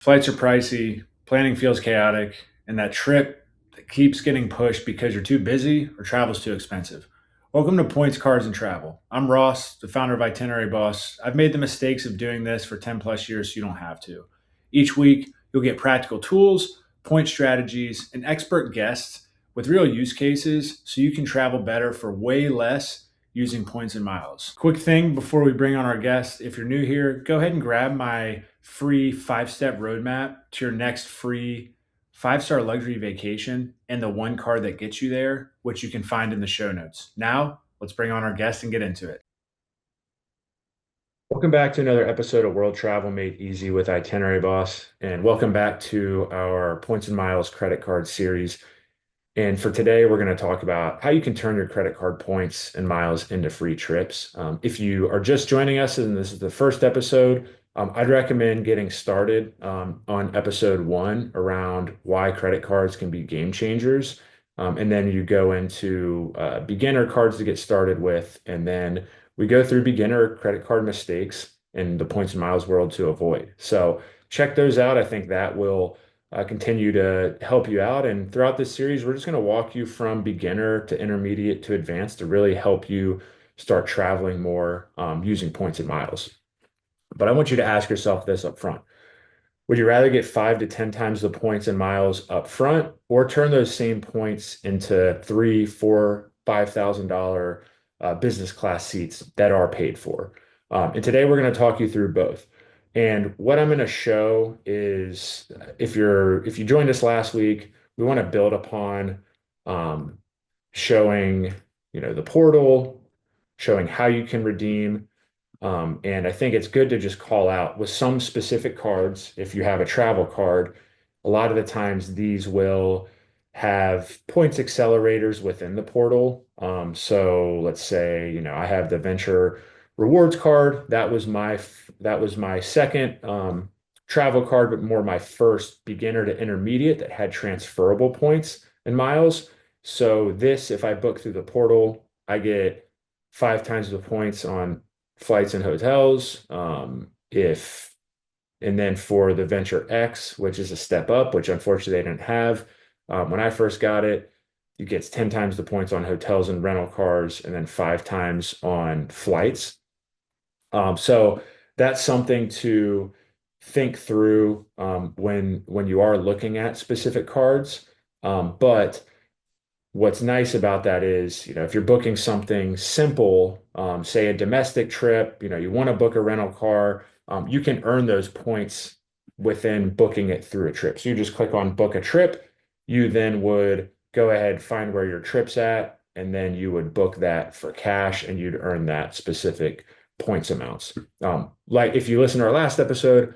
Flights are pricey, planning feels chaotic, and that trip that keeps getting pushed because you're too busy or travel's too expensive. Welcome to Points, Cards, and Travel. I'm Ross, the founder of Itinerary Boss. I've made the mistakes of doing this for 10 plus years so you don't have to. Each week, you'll get practical tools, point strategies, and expert guests with real use cases so you can travel better for way less using points and miles. Quick thing before we bring on our guests, if you're new here, go ahead and grab my free 5-step roadmap to your next free 5-star luxury vacation and the one card that gets you there, which you can find in the show notes. Now, let's bring on our guest and get into it. Welcome back to another episode of World Travel Made Easy with Itinerary Boss, and welcome back to our Points and Miles credit card series. And for today, we're going to talk about how you can turn your credit card points and miles into free trips. If you are just joining us and this is the first episode, I'd recommend getting started on episode one around why credit cards can be game changers. And then you go into beginner cards to get started with. And then we go through beginner credit card mistakes in the points and miles world to avoid. So check those out. I think that will continue to help you out. And throughout this series, we're just going to walk you from beginner to intermediate to advanced to really help you start traveling more using points and miles. But I want you to ask yourself this up front. Would you rather get 5 to 10 times the points and miles up front or turn those same points into three, four, $5,000 business class seats that are paid for? And today we're going to talk you through both. And what I'm going to show is if you joined us last week, we want to build upon showing, the portal, showing how you can redeem. And I think it's good to just call out with some specific cards. If you have a travel card, a lot of the times these will have points accelerators within the portal. So let's say, I have the Venture Rewards card. That was my second travel card, but more my first beginner to intermediate that had transferable points and miles. So this, if I book through the portal, I get 5 times the points on flights and hotels. And then for the Venture X, which is a step up, which unfortunately they didn't have. When I first got it, it gets 10 times the points on hotels and rental cars, and then 5 times on flights. So that's something to think through when you are looking at specific cards. But what's nice about that is, if you're booking something simple, say a domestic trip, you want to book a rental car, you can earn those points within booking it through a trip. So you just click on book a trip. You then would go ahead, find where your trip's at, and then you would book that for cash and you'd earn that specific points amounts. Like if you listen to our last episode,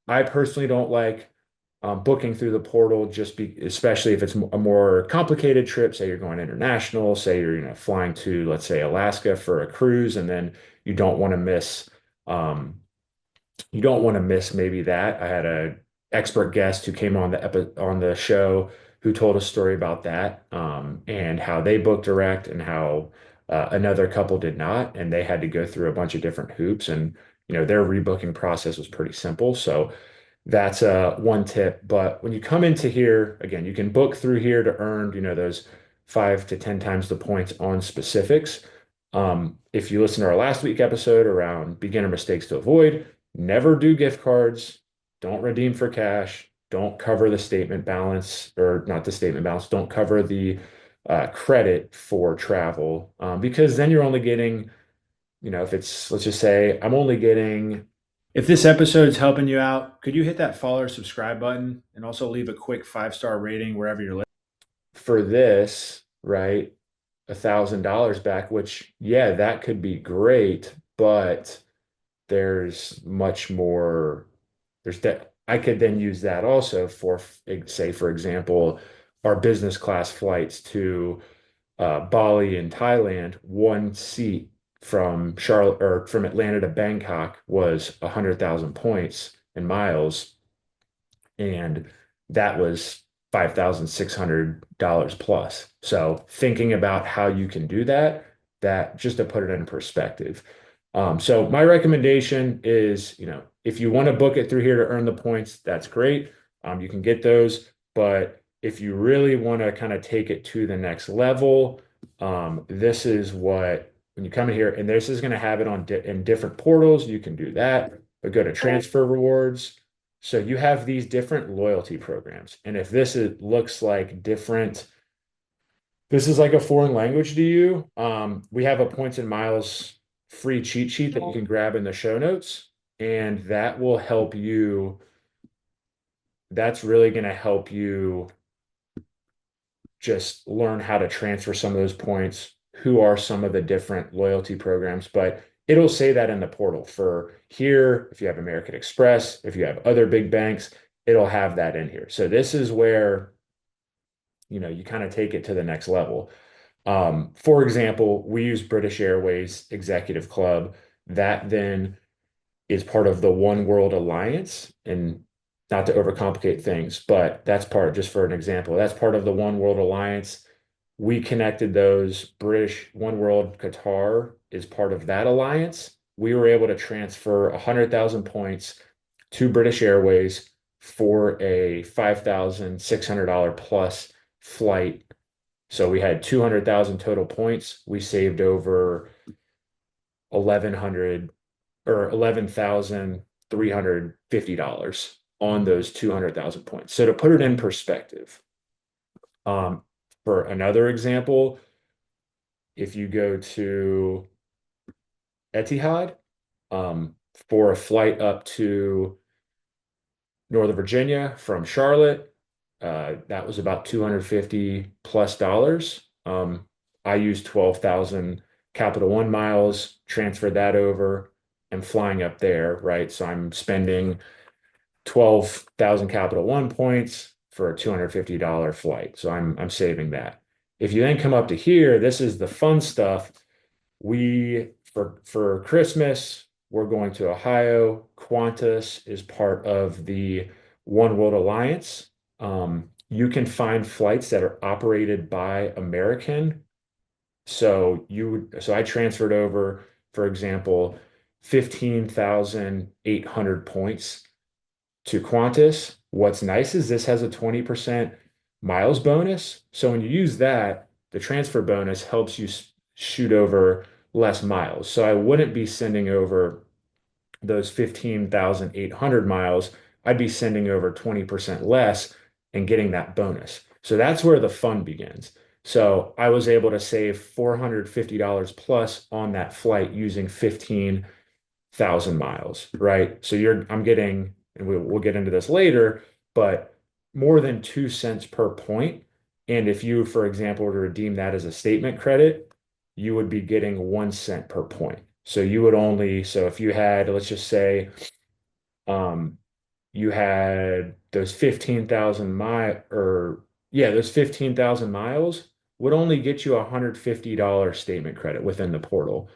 I personally don't like booking through the portal especially if it's a more complicated trip. Say you're going international, say you're flying to, let's say, Alaska for a cruise, and then you don't want to miss um, maybe that. I had a expert guest who came on the show who told a story about that, and how they booked direct and how another couple did not, and they had to go through a bunch of different hoops, and their rebooking process was pretty simple. So that's one tip. But when you come into here, again, you can book through here to earn, those 5 to 10 times the points on specifics. If you listen to our last week episode around beginner mistakes to avoid, never do gift cards, don't redeem for cash, don't cover the statement balance, or not the statement balance, don't cover the credit for travel, because then you're only getting, if it's, let's just say, I'm only getting. If this episode's helping you out, could you hit that follow or subscribe button and also leave a quick 5-star rating wherever you're listening? For this, right, $1,000 back, which, yeah, that could be great, but there's much more. There's that I could then use that also for, say, for example, our business class flights to Bali in Thailand. One seat from Charlotte or from Atlanta to Bangkok was 100,000 points and miles, and that was $5,600 plus. So thinking about how you can do that, just to put it in perspective. So my recommendation is, if you want to book it through here to earn the points, that's great. You can get those. But if you really want to kind of take it to the next level, this is what, when you come in here, and this is going to have it on di in different portals, you can do that. But go to transfer rewards. So you have these different loyalty programs. And if looks like different, this is like a foreign language to you. We have a points and miles free cheat sheet that you can grab in the show notes, and that will help you. That's really going to help you just learn how to transfer some of those points, who are some of the different loyalty programs, but it'll say that in the portal for here. If you have American Express, if you have other big banks, it'll have that in here. So this is where, you kind of take it to the next level. For example, we use British Airways Executive Club. That then is part of the One World Alliance. And not to overcomplicate things, but that's part, just for an example, that's part of the One World Alliance. We connected those. British One World Qatar is part of that alliance. We were able to transfer 100,000 points to British Airways for a $5,600 plus flight. So we had 200,000 total points. We saved over 1,100 or $11,350 on those 200,000 points. So to put it in perspective, um, for another example, if you go to Etihad, for a flight up to Northern Virginia from Charlotte, that was about 250 plus dollars. I used 12,000 Capital One miles, transferred that over, and flying up there, right? So I'm spending 12,000 Capital One points for a $250 flight. So I'm saving that. If you then come up to here, this is the fun stuff. We for Christmas, we're going to Ohio. Qantas is part of the One World Alliance. You can find flights that are operated by American. So I transferred over, for example, 15,800 points to Qantas. What's nice is this has a 20% miles bonus. So when you use that, the transfer bonus helps you shoot over less miles. So I wouldn't be sending over those 15,800 miles. I'd be sending over 20% less and getting that bonus. So that's where the fun begins. So I was able to save $450 plus on that flight using 15,000 miles, right? So I'm getting, and we'll get into this later, but more than 2 cents per point. And if you, for example, were to redeem that as a statement credit, you would be getting 1 cent per point. So so if you had, let's just say, um, you had those 15,000 those 15,000 miles would only get you a $150 statement credit within the portal.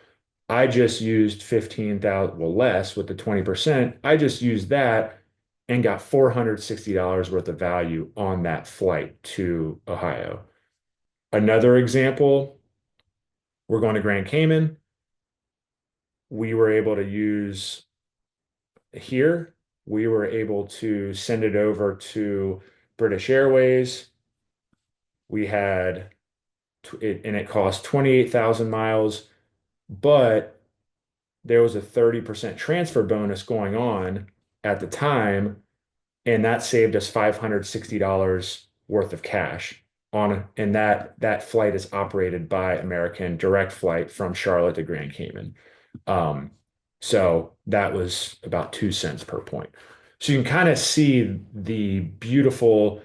I just used 15,000, well, less with the 20%. I just used that and got $460 worth of value on that flight to Ohio. Another example, we're going to Grand Cayman. We were able to use here, we were able to send it over to British Airways. We had and it cost 28,000 miles, but there was a 30% transfer bonus going on at the time, and that saved us $560 worth of cash and that flight is operated by American direct flight from Charlotte to Grand Cayman. Um, so that was about 2 cents per point. So you can kind of see the beautiful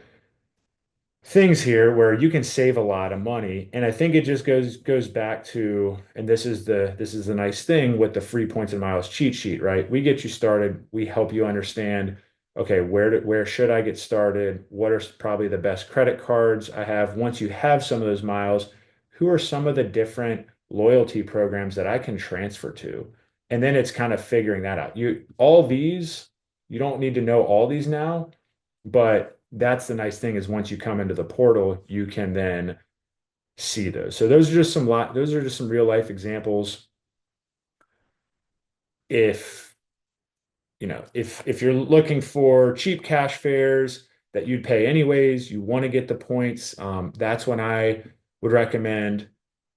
things here where you can save a lot of money. And I think it just goes back to, and this is the nice thing with the free points and miles cheat sheet, right? We get you started, we help you understand, okay, where should I get started? What are probably the best credit cards I have? Once you have some of those miles, who are some of the different loyalty programs that I can transfer to? And then it's kind of figuring that out. You don't need to know all these now, but that's the nice thing is once you come into the portal, you can then see those. So those are just some real life examples. if if you're looking for cheap cash fares that you'd pay anyways, you want to get the points, that's when I would recommend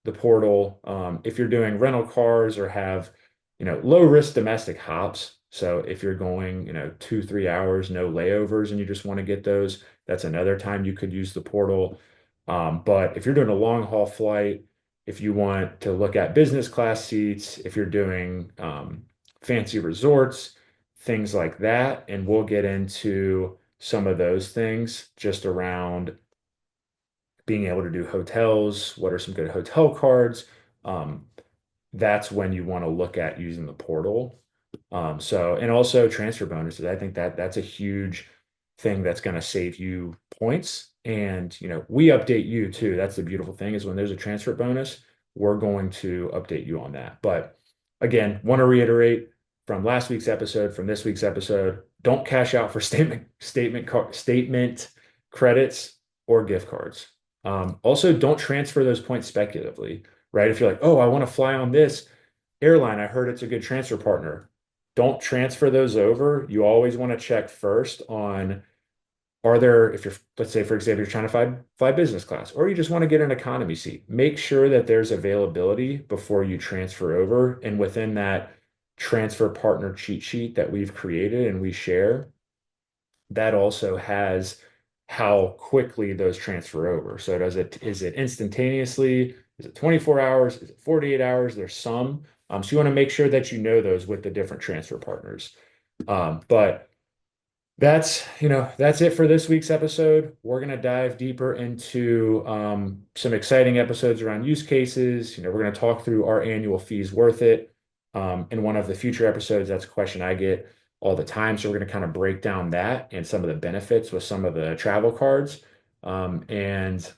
the portal. If you're doing rental cars or have, low risk domestic hops, so if you're going, 2, 3 hours, no layovers, and you just want to get those, that's another time you could use the portal. But if you're doing a long haul flight, if you want to look at business class seats, if you're doing fancy resorts, things like that. And we'll get into some of those things just around being able to do hotels. What are some good hotel cards? Um, that's when you want to look at using the portal. And also transfer bonuses. I think that that's a huge thing that's going to save you points. And, we update you too. That's the beautiful thing is when there's a transfer bonus, we're going to update you on that. But again, want to reiterate from last week's episode, from this week's episode, don't cash out for statement credits or gift cards. Also, don't transfer those points speculatively, right? If you're like, oh, I want to fly on this airline, I heard it's a good transfer partner. Don't transfer those over. You always want to check first on are there, if you're, let's say, for example, you're trying to fly business class, or you just want to get an economy seat, make sure that there's availability before you transfer over. And within that transfer partner cheat sheet that we've created and we share, that also has how quickly those transfer over. So is it instantaneously? Is it 24 hours? Is it 48 hours? There's some. So you want to make sure that you know those with the different transfer partners. But that's it for this week's episode. We're going to dive deeper into some exciting episodes around use cases. We're going to talk through our annual fees worth it. In one of the future episodes, that's a question I get all the time. So we're going to kind of break down that and some of the benefits with some of the travel cards. And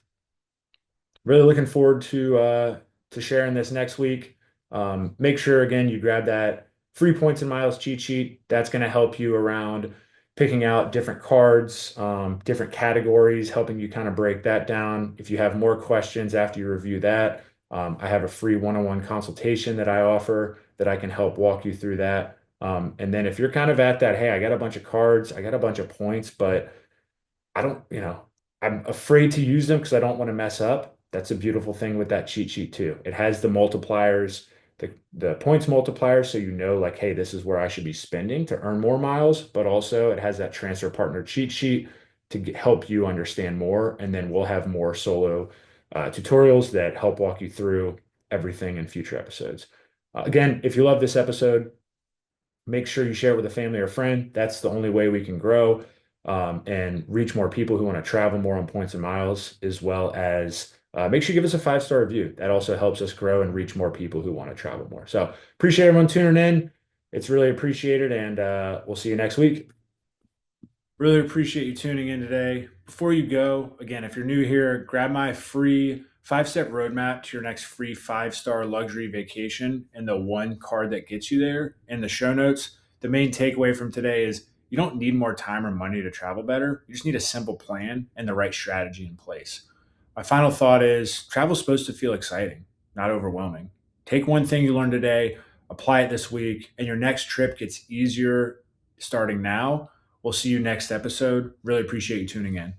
really looking forward to sharing this next week. Make sure again you grab that free points and miles cheat sheet. That's going to help you around picking out different cards, different categories, helping you kind of break that down. If you have more questions after you review that, I have a free one-on-one consultation that I offer that I can help walk you through that. And then if you're kind of at that, hey, I got a bunch of cards, I got a bunch of points, but I don't, I'm afraid to use them because I don't want to mess up. That's a beautiful thing with that cheat sheet too. It has the multipliers, the points multipliers, so you know like, hey, this is where I should be spending to earn more miles, but also it has that transfer partner cheat sheet to help you understand more. And then we'll have more solo tutorials that help walk you through everything in future episodes. Again, if you love this episode, make sure you share it with a family or friend. That's the only way we can grow and reach more people who want to travel more on points and miles, as well as make sure you give us a 5-star review. That also helps us grow and reach more people who want to travel more. So appreciate everyone tuning in. It's really appreciated, and we'll see you next week. Really appreciate you tuning in today. Before you go, again, if you're new here, grab my free 5-step roadmap to your next free 5-star luxury vacation and the one card that gets you there in the show notes. The main takeaway from today is you don't need more time or money to travel better. You just need a simple plan and the right strategy in place. My final thought is travel is supposed to feel exciting, not overwhelming. Take one thing you learned today, apply it this week, and your next trip gets easier starting now. We'll see you next episode. Really appreciate you tuning in.